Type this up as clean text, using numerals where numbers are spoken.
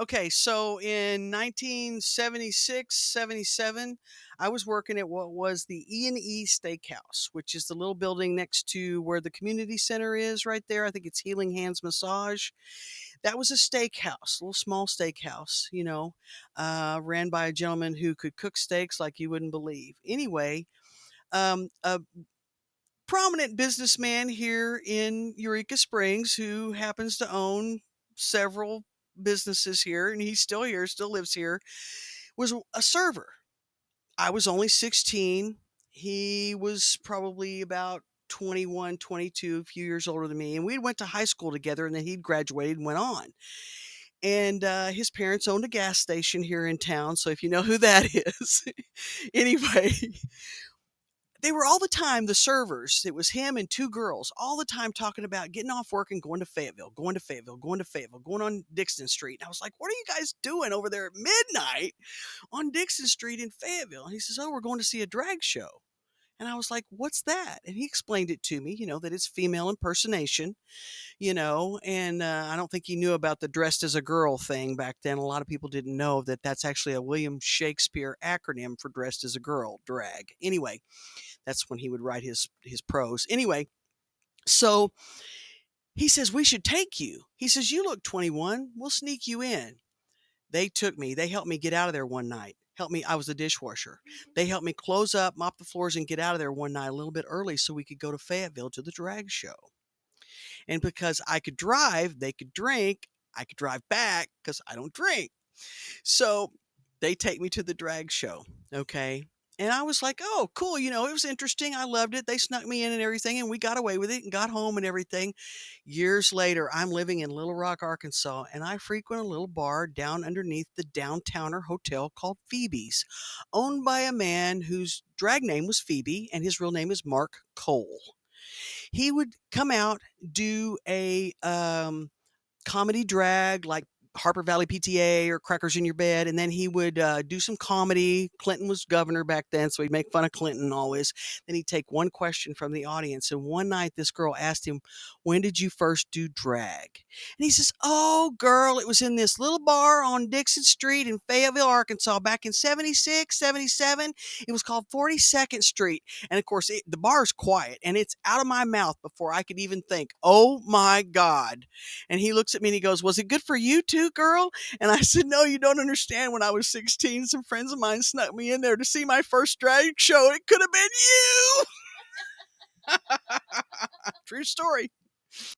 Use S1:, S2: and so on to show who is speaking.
S1: Okay, so in 1976, 77, I was working at what was the E&E Steakhouse, which is the little building next to where the community center is right there. I think it's Healing Hands Massage. That was a steakhouse, a little small steakhouse, ran by a gentleman who could cook steaks like you wouldn't believe. Anyway, a prominent businessman here in Eureka Springs who happens to own several businesses here, and he's still here, still lives here, was a server. I was only 16. He was probably about 21, 22, a few years older than me. And we went to high school together, and then he'd graduated and went on. And his parents owned a gas station here in town. So if you know who that is, anyway, they were all the time the servers. It was him and two girls all the time talking about getting off work and going to Fayetteville, going to Fayetteville, going to Fayetteville, going on Dixon Street. And I was like, what are you guys doing over there at midnight on Dixon Street in Fayetteville? And he says, oh, we're going to see a drag show. And I was like, what's that? And he explained it to me, that it's female impersonation, and I don't think he knew about the dressed as a girl thing back then. A lot of people didn't know that that's actually a William Shakespeare acronym for dressed as a girl, drag. Anyway, that's when he would write his prose. Anyway, so he says, we should take you. He says, you look 21. We'll sneak you in. They took me. They helped me get out of there one night. Helped me. I was a dishwasher. They helped me close up, mop the floors, and get out of there one night a little bit early so we could go to Fayetteville to the drag show. And because I could drive, they could drink. I could drive back because I don't drink. So they take me to the drag show. Okay. And I was like, oh, cool. It was interesting. I loved it. They snuck me in and everything, and we got away with it and got home and everything. Years later, I'm living in Little Rock, Arkansas, and I frequent a little bar down underneath the Downtowner Hotel called Phoebe's, owned by a man whose drag name was Phoebe, and his real name is Mark Cole. He would come out, do a comedy drag like Harper Valley PTA or Crackers in Your Bed, and then he would do some comedy. Clinton was governor back then, so he'd make fun of Clinton always. Then he'd take one question from the audience, and one night this girl asked him, when did you first do drag? And he says, oh, girl, it was in this little bar on Dixon Street in Fayetteville, Arkansas, back in 76, 77. It was called 42nd Street. And of course, the bar's quiet, and it's out of my mouth before I could even think, oh my God. And he looks at me and he goes, was it good for you too, girl? And I said, no, you don't understand. When I was 16, some friends of mine snuck me in there to see my first drag show. It could have been you. True story.